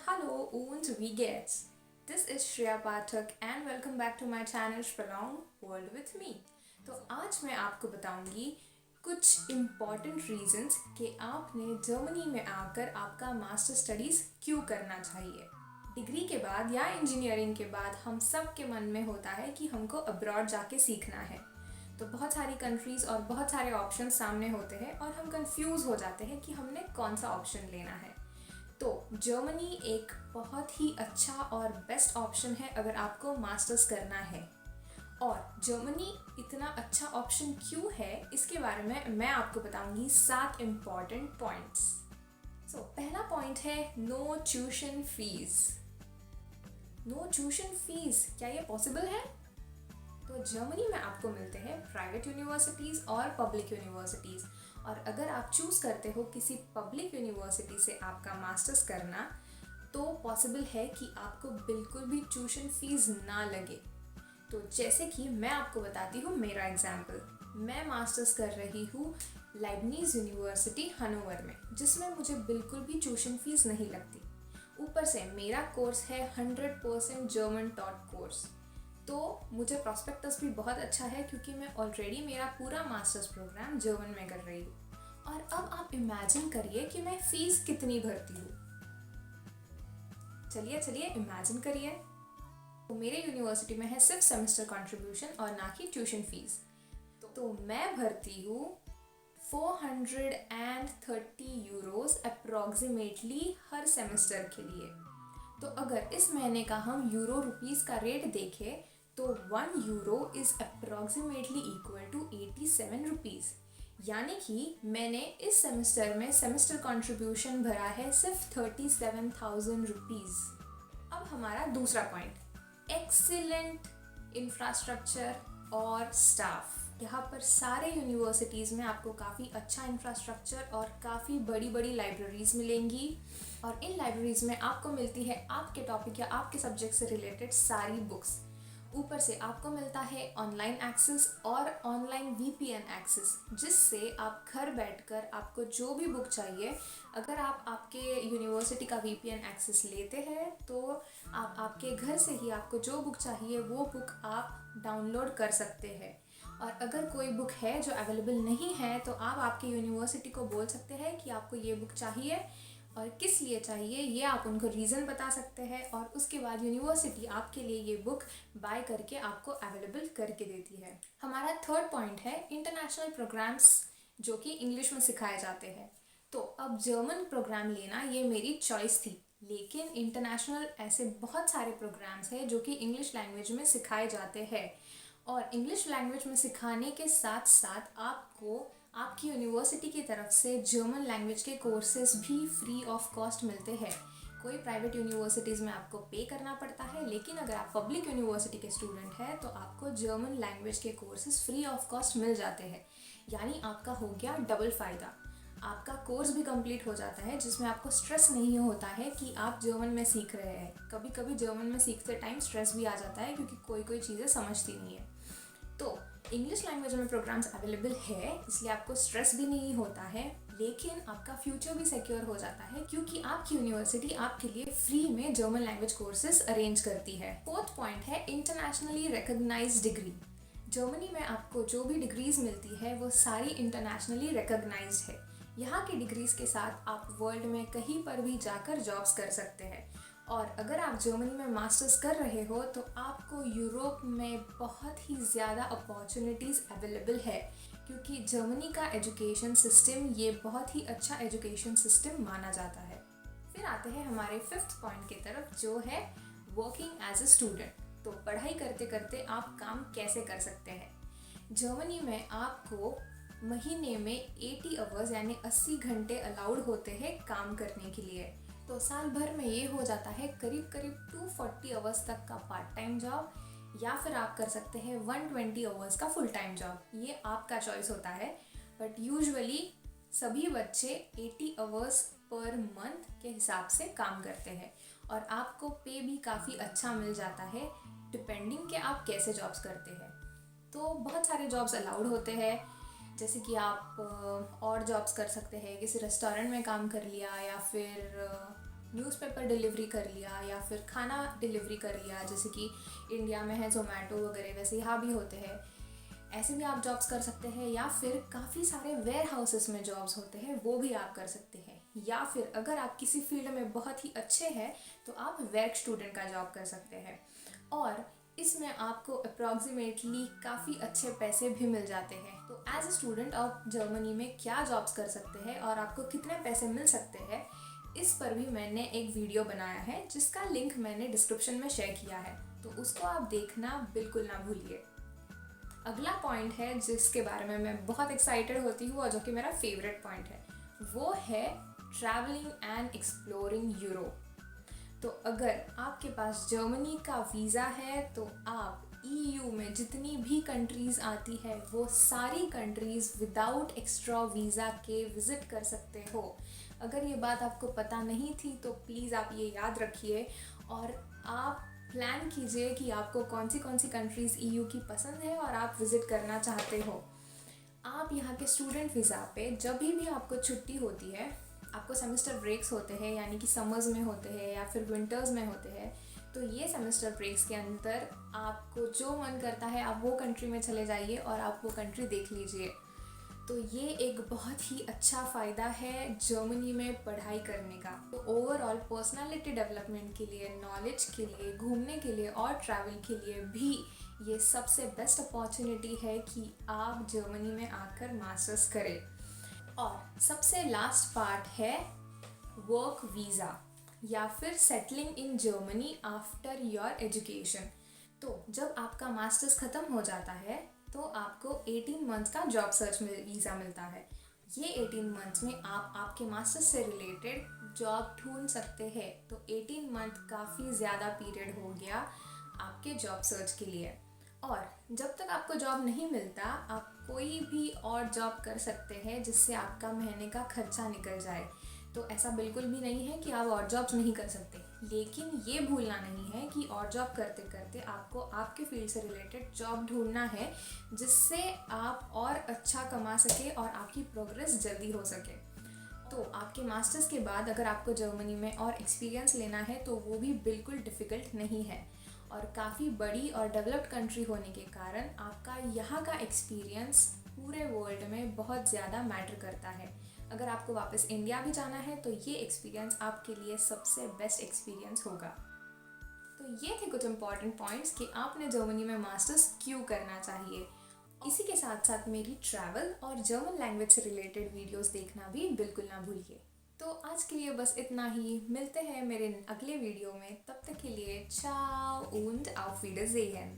hallo und wie geht's? This is Shreya Pathak and welcome back to my channel Shpalong World with Me. तो आज मैं आपको बताऊंगी कुछ इम्पॉर्टेंट रीजंस कि आपने जर्मनी में आकर आपका मास्टर स्टडीज़ क्यों करना चाहिए। डिग्री के बाद या इंजीनियरिंग के बाद हम सब के मन में होता है कि हमको अब्रॉड जाके सीखना है। तो बहुत सारी कंट्रीज़ और बहुत सारे ऑप्शन सामने होते हैं और हम कंफ्यूज हो जाते हैं कि हमने कौन सा ऑप्शन लेना है। तो जर्मनी एक बहुत ही अच्छा और बेस्ट ऑप्शन है अगर आपको मास्टर्स करना है। और जर्मनी इतना अच्छा ऑप्शन क्यों है इसके बारे में मैं आपको बताऊंगी 7 इम्पॉर्टेंट पॉइंट्स। पहला पॉइंट है no tuition fees. No tuition fees, क्या ये पॉसिबल है? तो जर्मनी में आपको मिलते हैं प्राइवेट यूनिवर्सिटीज़ और पब्लिक यूनिवर्सिटीज़, और अगर आप चूज़ करते हो किसी पब्लिक यूनिवर्सिटी से आपका मास्टर्स करना तो पॉसिबल है कि आपको बिल्कुल भी ट्यूशन फीस ना लगे। तो जैसे कि मैं आपको बताती हूँ मेरा एग्जाम्पल। मैं मास्टर्स कर रही हूँ लाइबनीज़ यूनिवर्सिटी हनोवर में, जिसमें मुझे बिल्कुल भी ट्यूशन फीस नहीं लगती। ऊपर से मेरा कोर्स है 100% जर्मन टॉट कोर्स, तो मुझे प्रॉस्पेक्टस भी बहुत अच्छा है क्योंकि मैं ऑलरेडी मेरा पूरा मास्टर्स प्रोग्राम जर्मन में कर रही हूँ। और अब आप इमेजिन करिए कि मैं फ़ीस कितनी भरती हूँ। चलिए इमेजिन करिए। तो मेरे यूनिवर्सिटी में है सिर्फ सेमेस्टर कंट्रीब्यूशन और ना कि ट्यूशन फीस। तो मैं भरती हूँ 430 यूरोस अप्रॉक्सीमेटली हर सेमेस्टर के लिए। तो अगर इस महीने का हम यूरो रुपीस का रेट देखें तो 1 euro is approximately equal to 87 rupees. यानी कि मैंने इस सेमेस्टर में सेमेस्टर कंट्रीब्यूशन भरा है सिर्फ 37,000 रुपीज़। अब हमारा दूसरा पॉइंट, एक्सीलेंट इंफ्रास्ट्रक्चर और स्टाफ। यहाँ पर सारे यूनिवर्सिटीज़ में आपको काफ़ी अच्छा इंफ्रास्ट्रक्चर और काफ़ी बड़ी बड़ी लाइब्रेरीज़ मिलेंगी, और इन लाइब्रेरीज़ में आपको मिलती है आपके टॉपिक या आपके सब्जेक्ट से रिलेटेड सारी बुक्स। यूपर से आपको मिलता है ऑनलाइन एक्सेस और ऑनलाइन वीपीएन एक्सेस, जिससे आप घर बैठकर आपको जो भी बुक चाहिए, अगर आप आपके यूनिवर्सिटी का वीपीएन एक्सेस लेते हैं तो आप आपके घर से ही आपको जो बुक चाहिए वो बुक आप डाउनलोड कर सकते हैं। और अगर कोई बुक है जो अवेलेबल नहीं है तो आप आपके यूनिवर्सिटी को बोल सकते हैं कि आपको ये बुक चाहिए और किस लिए चाहिए, ये आप उनको रीज़न बता सकते हैं, और उसके बाद यूनिवर्सिटी आपके लिए ये बुक बाय करके आपको अवेलेबल करके देती है। हमारा थर्ड पॉइंट है इंटरनेशनल प्रोग्राम्स जो कि इंग्लिश में सिखाए जाते हैं। तो अब जर्मन प्रोग्राम लेना ये मेरी चॉइस थी, लेकिन इंटरनेशनल ऐसे बहुत सारे प्रोग्राम्स हैं जो कि इंग्लिश लैंग्वेज में सिखाए जाते हैं, और इंग्लिश लैंग्वेज में सिखाने के साथ साथ आपको आपकी यूनिवर्सिटी की तरफ से जर्मन लैंग्वेज के कोर्सेज भी फ्री ऑफ कॉस्ट मिलते हैं। कोई प्राइवेट यूनिवर्सिटीज़ में आपको पे करना पड़ता है, लेकिन अगर आप पब्लिक यूनिवर्सिटी के स्टूडेंट हैं तो आपको जर्मन लैंग्वेज के कोर्सेज फ्री ऑफ कॉस्ट मिल जाते हैं। यानी आपका हो गया डबल फ़ायदा। आपका कोर्स भी कंप्लीट हो जाता है जिसमें आपको स्ट्रेस नहीं होता है कि आप जर्मन में सीख रहे हैं। कभी कभी जर्मन में सीखते टाइम स्ट्रेस भी आ जाता है क्योंकि कोई चीज़ें समझती नहीं है। तो इंग्लिश लैंग्वेज में प्रोग्राम्स अवेलेबल है, इसलिए आपको स्ट्रेस भी नहीं होता है, लेकिन आपका फ्यूचर भी सिक्योर हो जाता है क्योंकि आपकी यूनिवर्सिटी आपके लिए फ्री में जर्मन लैंग्वेज कोर्सेज अरेंज करती है। फोर्थ पॉइंट है इंटरनेशनली रिकॉग्नाइज्ड डिग्री। जर्मनी में आपको जो भी डिग्रीज मिलती है वो सारी इंटरनेशनली रिकॉग्नाइज्ड है। यहाँ की डिग्रीज के साथ आप वर्ल्ड में कहीं पर भी जाकर जॉब्स कर सकते हैं। और अगर आप जर्मनी में मास्टर्स कर रहे हो तो आपको यूरोप में बहुत ही ज़्यादा अपॉर्चुनिटीज़ अवेलेबल है, क्योंकि जर्मनी का एजुकेशन सिस्टम ये बहुत ही अच्छा एजुकेशन सिस्टम माना जाता है। फिर आते हैं हमारे फिफ्थ पॉइंट की तरफ, जो है वर्किंग एज ए स्टूडेंट। तो पढ़ाई करते करते आप काम कैसे कर सकते हैं। जर्मनी में आपको महीने में 80 आवर्स यानी 80 घंटे अलाउड होते हैं काम करने के लिए। तो साल भर में ये हो जाता है करीब 240 आवर्स तक का पार्ट टाइम जॉब, या फिर आप कर सकते हैं 120 आवर्स का फुल टाइम जॉब। ये आपका चॉइस होता है, बट यूजुअली सभी बच्चे 80 आवर्स पर मंथ के हिसाब से काम करते हैं, और आपको पे भी काफ़ी अच्छा मिल जाता है डिपेंडिंग कि आप कैसे जॉब्स करते हैं। तो बहुत सारे जॉब्स अलाउड होते हैं, जैसे कि आप और जॉब्स कर सकते हैं, किसी रेस्टोरेंट में काम कर लिया, या फिर न्यूज़पेपर डिलीवरी कर लिया या फिर खाना डिलीवरी कर लिया, जैसे कि इंडिया में है ज़ोमैटो वगैरह, वैसे यहाँ भी होते हैं। ऐसे भी आप जॉब्स कर सकते हैं, या फिर काफ़ी सारे वेयर हाउसेस में जॉब्स होते हैं, वो भी आप कर सकते हैं। या फिर अगर आप किसी फील्ड में बहुत ही अच्छे हैं तो आप वर्क स्टूडेंट का जॉब कर सकते हैं, और इसमें आपको अप्रॉक्सीमेटली काफ़ी अच्छे पैसे भी मिल जाते हैं। तो एज अ स्टूडेंट आप जर्मनी में क्या जॉब्स कर सकते हैं और आपको कितने पैसे मिल सकते हैं, इस पर भी मैंने एक वीडियो बनाया है जिसका लिंक मैंने डिस्क्रिप्शन में शेयर किया है, तो उसको आप देखना बिल्कुल ना भूलिए। अगला पॉइंट है जिसके बारे में मैं बहुत एक्साइटेड होती हूँ और जो कि मेरा फेवरेट पॉइंट है, वो है ट्रैवलिंग एंड एक्सप्लोरिंग यूरोप। तो अगर आपके पास जर्मनी का वीज़ा है तो आप ईयू में जितनी भी कंट्रीज़ आती है वो सारी कंट्रीज़ विदाउट एक्स्ट्रा वीज़ा के विज़िट कर सकते हो। अगर ये बात आपको पता नहीं थी तो प्लीज़ आप ये याद रखिए, और आप प्लान कीजिए कि आपको कौन सी कंट्रीज़ ईयू की पसंद है और आप विज़िट करना चाहते हो। आप यहाँ के स्टूडेंट वीज़ा पे जब भी आपको छुट्टी होती है, आपको सेमेस्टर ब्रेक्स होते हैं, यानी कि समर्स में होते हैं या फिर विंटर्स में होते हैं, तो ये सेमेस्टर ब्रेक्स के अंदर आपको जो मन करता है आप वो कंट्री में चले जाइए और आप वो कंट्री देख लीजिए। तो ये एक बहुत ही अच्छा फ़ायदा है जर्मनी में पढ़ाई करने का। तो ओवरऑल पर्सनालिटी डेवलपमेंट के लिए, नॉलेज के लिए, घूमने के लिए और ट्रैवल के लिए भी ये सबसे बेस्ट अपॉर्चुनिटी है कि आप जर्मनी में आकर मास्टर्स करें। और सबसे लास्ट पार्ट है वर्क वीज़ा या फिर settling in Germany after your education. तो जब आपका मास्टर्स ख़त्म हो जाता है तो आपको 18 मंथ्स का जॉब सर्च में वीज़ा मिलता है। ये 18 मंथ्स में आप आपके मास्टर्स से रिलेटेड जॉब ढूंढ सकते हैं। तो 18 मंथ काफ़ी ज़्यादा पीरियड हो गया आपके जॉब सर्च के लिए, और जब तक आपको जॉब नहीं मिलता आप कोई भी और जॉब कर सकते हैं जिससे आपका महीने का खर्चा निकल जाए। तो ऐसा बिल्कुल भी नहीं है कि आप और जॉब्स नहीं कर सकते, लेकिन ये भूलना नहीं है कि और जॉब करते करते आपको आपके फील्ड से रिलेटेड जॉब ढूंढना है जिससे आप और अच्छा कमा सके और आपकी प्रोग्रेस जल्दी हो सके। तो आपके मास्टर्स के बाद अगर आपको जर्मनी में और एक्सपीरियंस लेना है तो वो भी बिल्कुल डिफ़िकल्ट नहीं है, और काफ़ी बड़ी और डेवलप्ड कंट्री होने के कारण आपका यहाँ का एक्सपीरियंस पूरे वर्ल्ड में बहुत ज़्यादा मैटर करता है। अगर आपको वापस इंडिया भी जाना है तो ये एक्सपीरियंस आपके लिए सबसे बेस्ट एक्सपीरियंस होगा। तो ये थे कुछ इंपॉर्टेंट पॉइंट्स कि आपने जर्मनी में मास्टर्स क्यों करना चाहिए। इसी के साथ साथ मेरी ट्रैवल और जर्मन लैंग्वेज से रिलेटेड वीडियोस देखना भी बिल्कुल ना भूलिए। तो आज के लिए बस इतना ही, मिलते हैं मेरे अगले वीडियो में, तब तक के लिए चाओ und auf Wiedersehen।